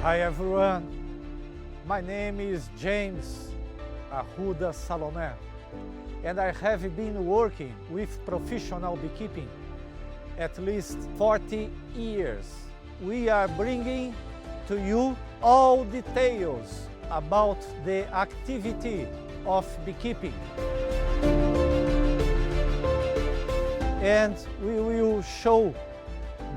Hi everyone, my name is James Arruda Salomé, and I have been working with professional beekeeping at least 40 years. We are bringing to you all details about the activity of beekeeping. And we will show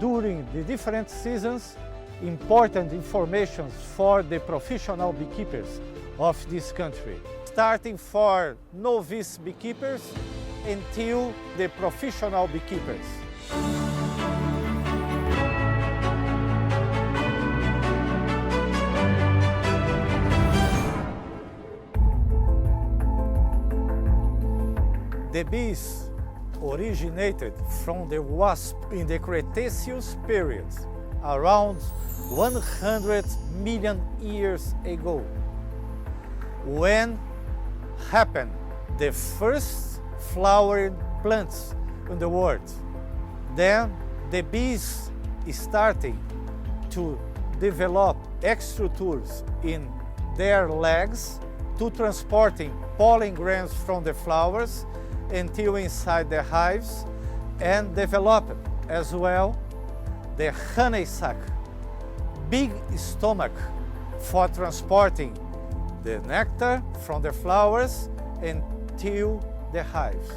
during the different seasons important information for the professional beekeepers of this country, starting for novice beekeepers until the professional beekeepers. The bees originated from the wasp in the Cretaceous period, around 100 million years ago, when happened the first flowering plants in the world. Then the bees starting to develop structures in their legs to transporting pollen grains from the flowers until inside the hives, and develop as well the honey sac, big stomach for transporting the nectar from the flowers until the hives.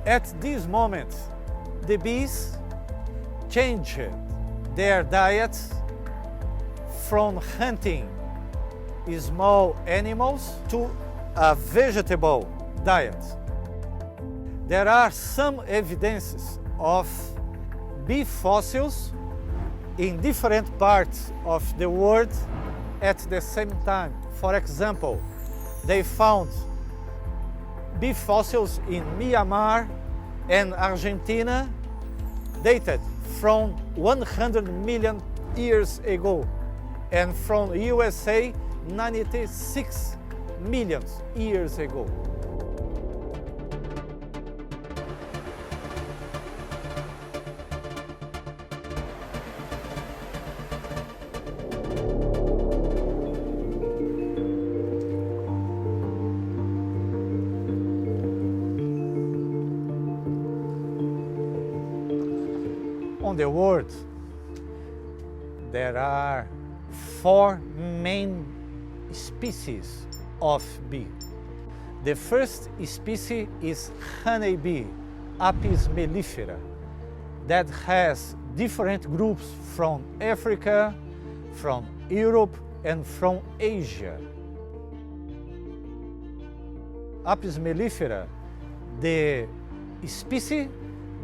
At this moment, the bees changed their diet from hunting small animals to a vegetable diet. There are some evidences of bee fossils in different parts of the world at the same time. For example, they found bee fossils in Myanmar and Argentina dated from 100 million years ago, and from USA 96 million years ago. On the world, there are 4 main species of bee. The first species is honeybee, Apis mellifera, that has different groups from Africa, from Europe, and from Asia. Apis mellifera, the species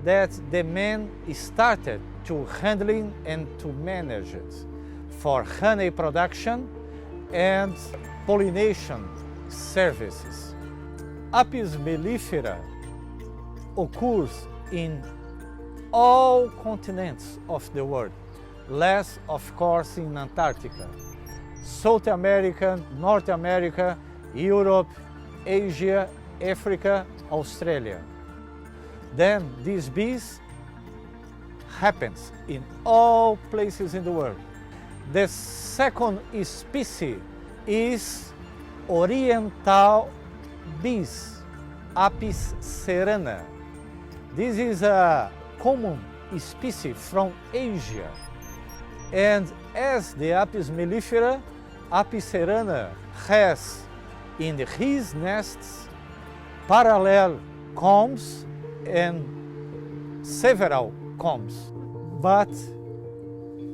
that the man started to handling and to manage it for honey production and pollination services. Apis mellifera occurs in all continents of the world, less of course in Antarctica, South America, North America, Europe, Asia, Africa, Australia. Then these bees happens in all places in the world. The second species is oriental bees, Apis cerana. This is a common species from Asia. And as the Apis mellifera, Apis cerana has in his nests parallel combs and several combs, but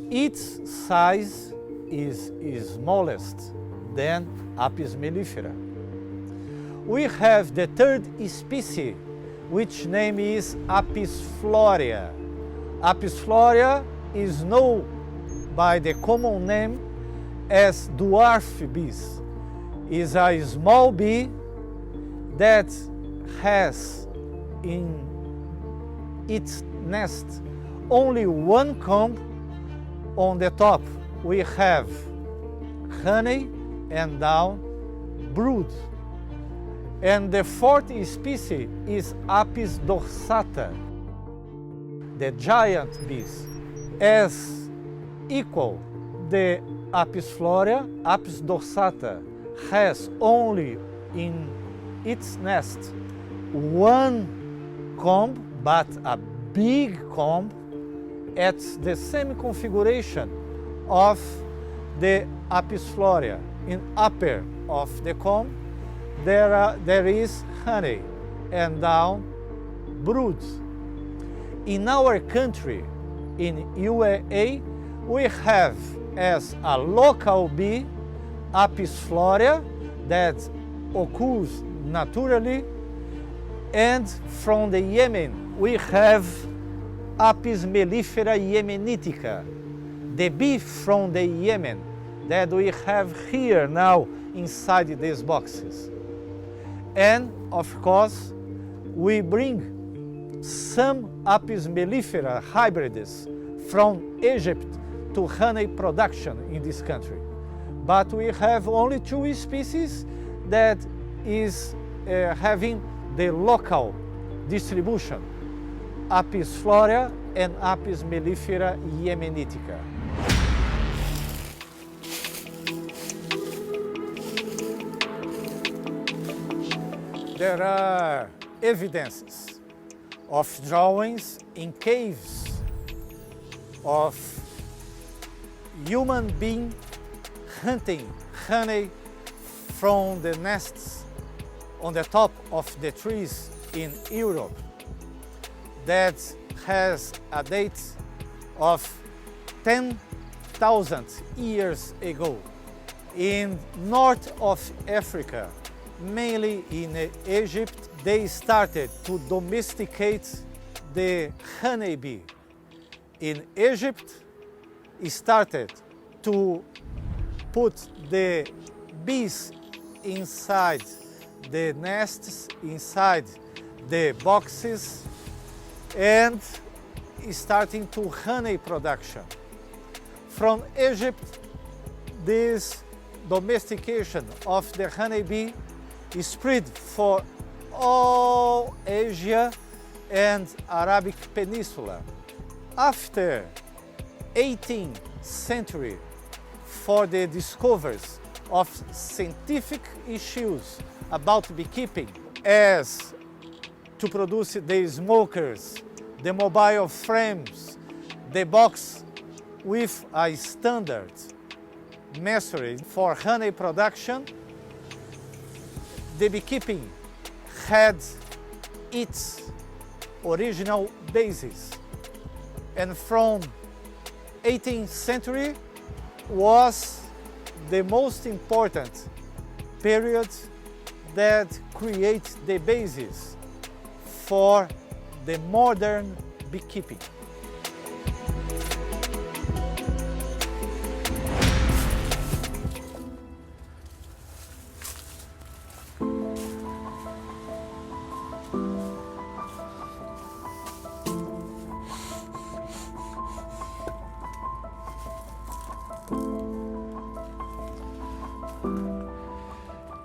its size is smallest than Apis mellifera. We have the third species, which name is Apis florea. Apis florea is known by the common name as dwarf bees. Is a small bee that has in its nest only one comb. On the top we have honey and down brood. And the fourth species is Apis dorsata. the giant bees, as equal the Apis florea. Apis dorsata has only in its nest one comb, but a big comb at the same configuration of the Apis florea. In upper of the comb there is honey, and down broods. In our country, in UAE, we have as a local bee Apis florea that occurs naturally, and from the Yemen we have Apis mellifera yemenitica, the bee from the Yemen that we have here now inside these boxes. And of course, we bring some Apis mellifera hybrids from Egypt to honey production in this country. But we have only two species that is having the local distribution, Apis florea and Apis mellifera yemenitica. There are evidences of drawings in caves of human being hunting honey from the nests on the top of the trees in Europe that has a date of 10,000 years ago. In north of Africa, mainly in Egypt, they started to domesticate the honeybee. In Egypt, it started to put the bees inside the nests, inside the boxes, and starting to honey production. From Egypt, this domestication of the honeybee is spread for all Asia and Arabic Peninsula. After 18th century, for the discoveries of scientific issues about beekeeping, as to produce the smokers, the mobile frames, the box with a standard measuring for honey production, the beekeeping had its original basis. And from 18th century was the most important period that creates the basis for the modern beekeeping.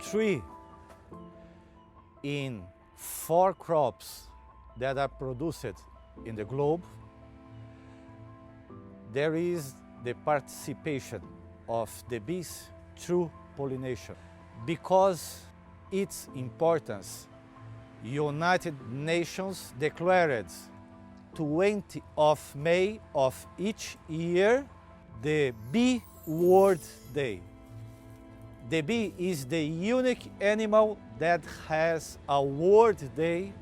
Three in 4 crops that are produced in the globe, there is the participation of the bees through pollination. Because its importance, United Nations declared 20th of May of each year the Bee World Day. The bee is the unique animal that has a World Day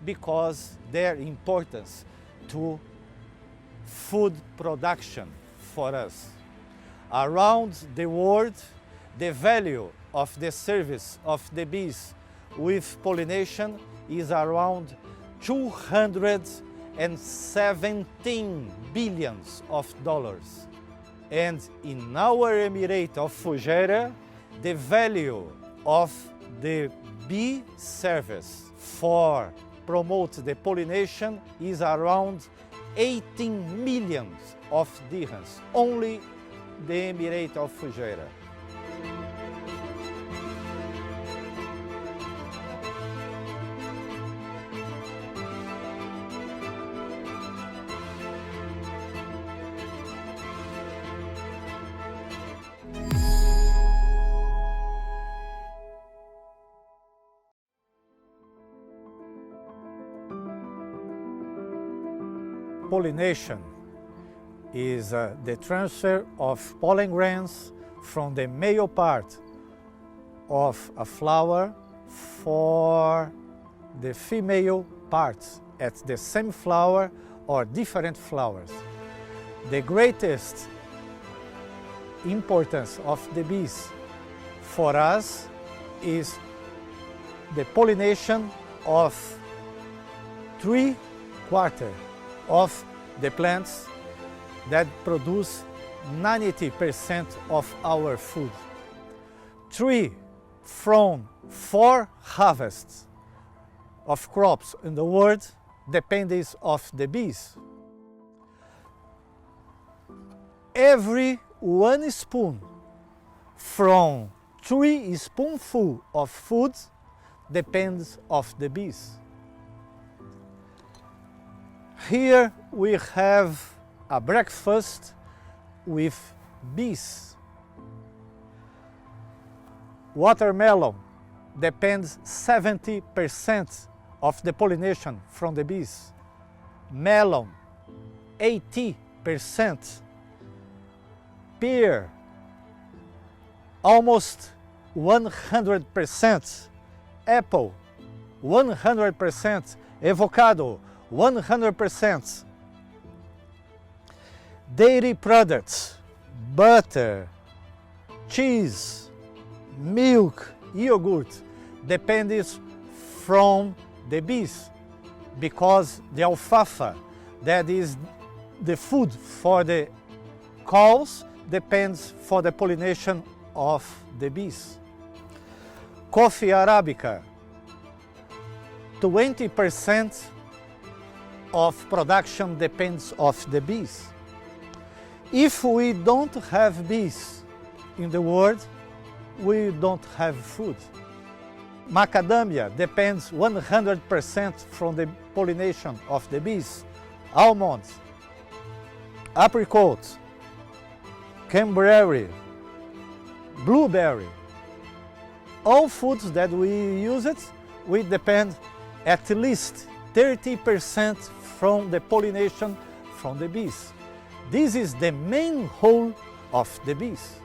because their importance to food production for us. Around the world, the value of the service of the bees with pollination is around 217 billions of dollars. And in our emirate of Fujairah, the value of the bee service for promote the pollination is around 18 millions of dirhams, only the emirate of Fujairah. pollination is the transfer of pollen grains from the male part of a flower for the female parts at the same flower or different flowers. The greatest importance of the bees for us is the pollination of 3/4 of the plants that produce 90% of our food. 3 from 4 harvests of crops in the world depends of the bees. Every 1 spoon from 3 spoonfuls of food depends of the bees. Here we have a breakfast with bees. Watermelon depends 70% of the pollination from the bees. Melon, 80%. Pear, almost 100%. Apple, 100%. Avocado, 100%. Dairy products, butter, cheese, milk, yogurt, depends from the bees, because the alfalfa, that is the food for the cows, depends for the pollination of the bees. Coffee Arabica, 20% of production depends of the bees. If we don't have bees in the world, we don't have food. Macadamia depends 100% from the pollination of the bees. Almonds, apricot, cranberry, blueberry, all foods that we use it, we depend at least 30% from the pollination from the bees. This is the main role of the bees.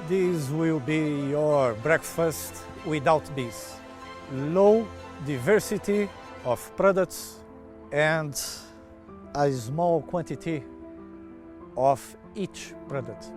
This will be your breakfast without bees. Low diversity of products and a small quantity of each product.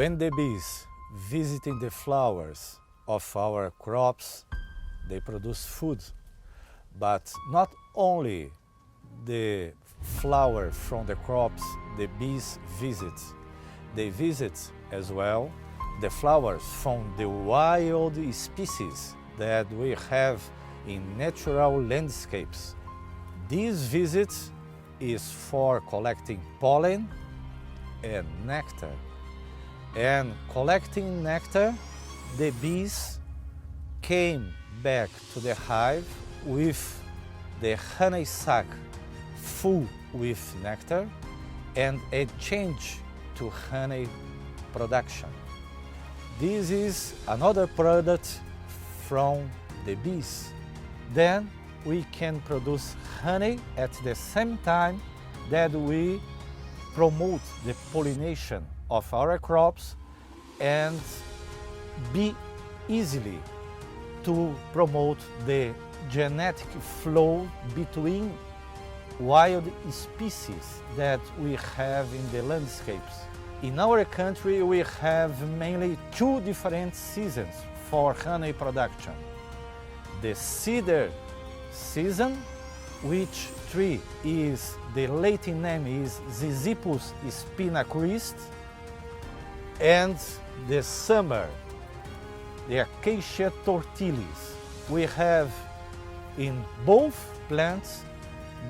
When the bees visiting the flowers of our crops, they produce food, but not only the flower from the crops the bees visit, they visit as well the flowers from the wild species that we have in natural landscapes. This visit is for collecting pollen and nectar. And collecting nectar, the bees came back to the hive with the honey sac full with nectar and a change to honey production. This is another product from the bees. Then we can produce honey at the same time that we promote the pollination of our crops and be easily to promote the genetic flow between wild species that we have in the landscapes. In our country, we have mainly two different seasons for honey production. The cedar season, which tree is, the Latin name is Ziziphus spinacris, and the summer, the Acacia tortilis. We have in both plants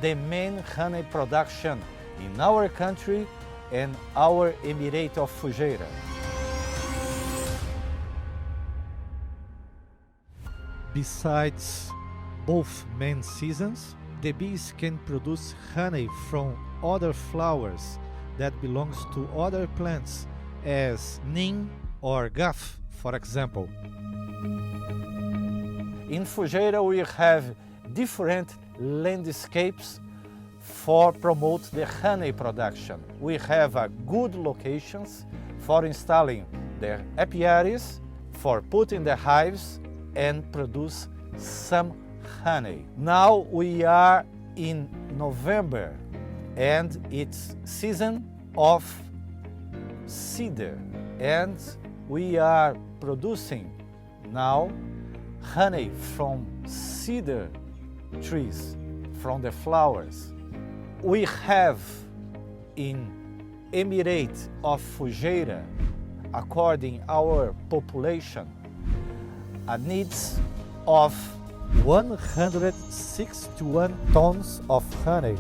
the main honey production in our country and our emirate of Fujairah. Besides both main seasons, the bees can produce honey from other flowers that belongs to other plants, as neem or gaff, for example. In Fujairah we have different landscapes for promote the honey production. We have good locations for installing the apiaries, for putting the hives and produce some honey. Now we are in November and it's season of cedar, and we are producing now honey from cedar trees, from the flowers. We have in emirate of Fujairah, according our population, a needs of 161 tons of honey.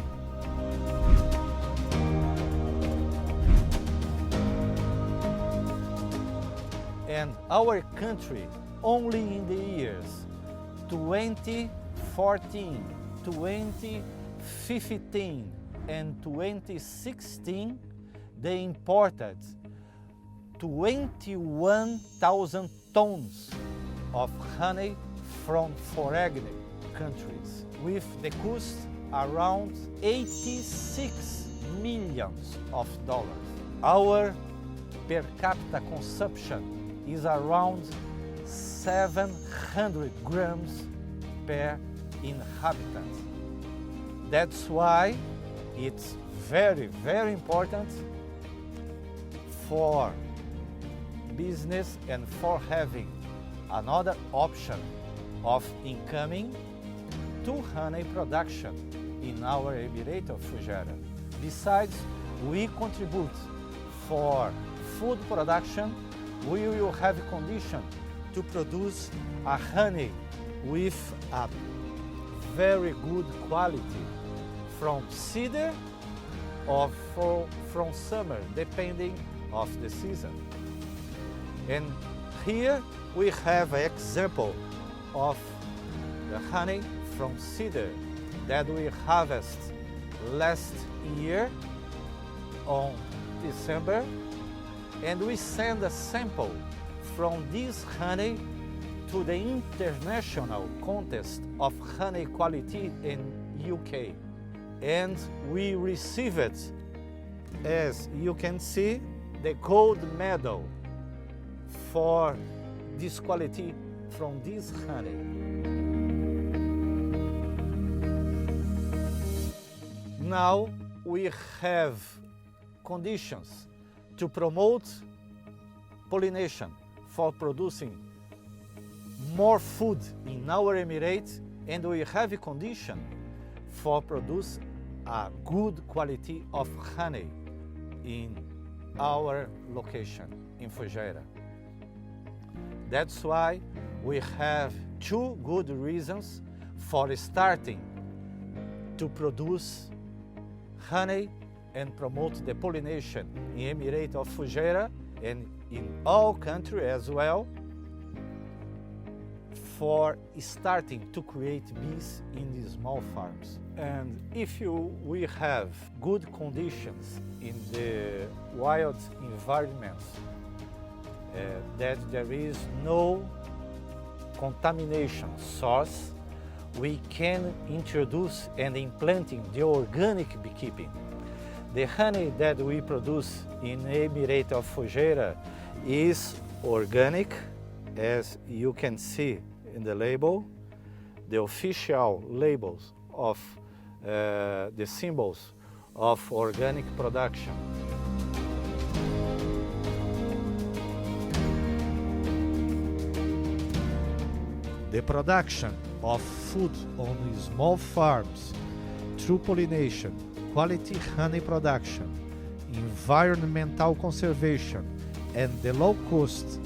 And our country, only in the years 2014, 2015 and 2016, they imported 21,000 tons of honey from foreign countries, with the cost around $86 million. Our per capita consumption is around 700 grams per inhabitant. That's why it's very, very important for business and for having another option of incoming to honey production in our emirate of Fujairah. Besides, we contribute for food production. We will have a condition to produce a honey with a very good quality from cedar or from summer, depending of the season. And here we have an example of the honey from cedar that we harvest last year on December, and we send a sample from this honey to the international contest of honey quality in UK. And we received, as you can see, the gold medal for this quality from this honey. Now we have conditions to promote pollination for producing more food in our emirate, and we have a condition for produce a good quality of honey in our location in Fujairah. That's why we have two good reasons for starting to produce honey and promote the pollination in emirate of Fujairah and in all country as well, for starting to create bees in these small farms. And if we have good conditions in the wild environments, that there is no contamination source, we can introduce and implanting the organic beekeeping. The honey that we produce in emirate of Fujairah is organic, as you can see in the label. The official labels of the symbols of organic production. The production of food on small farms through pollination, quality honey production, environmental conservation, and the low cost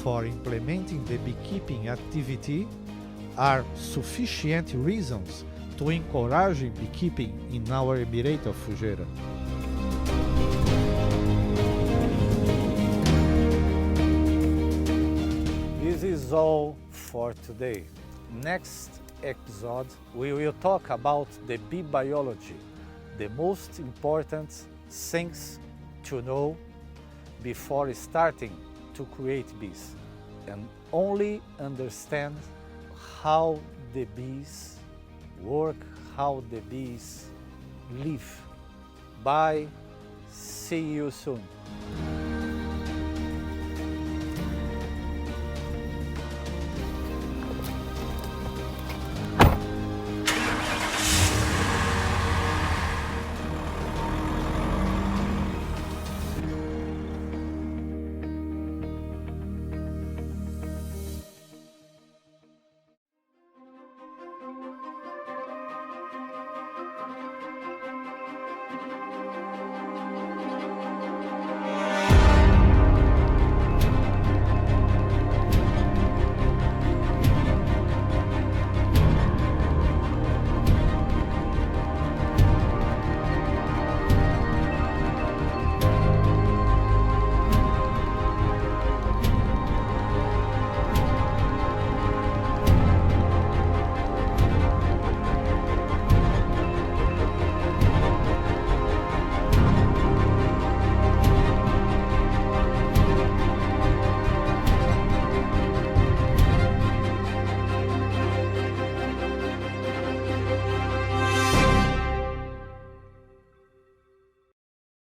for implementing the beekeeping activity are sufficient reasons to encourage beekeeping in our Emirate of Fujairah. This is all for today. Next episode, we will talk about the bee biology, the most important things to know before starting to create bees, and only understand how the bees work, how the bees live. Bye, see you soon.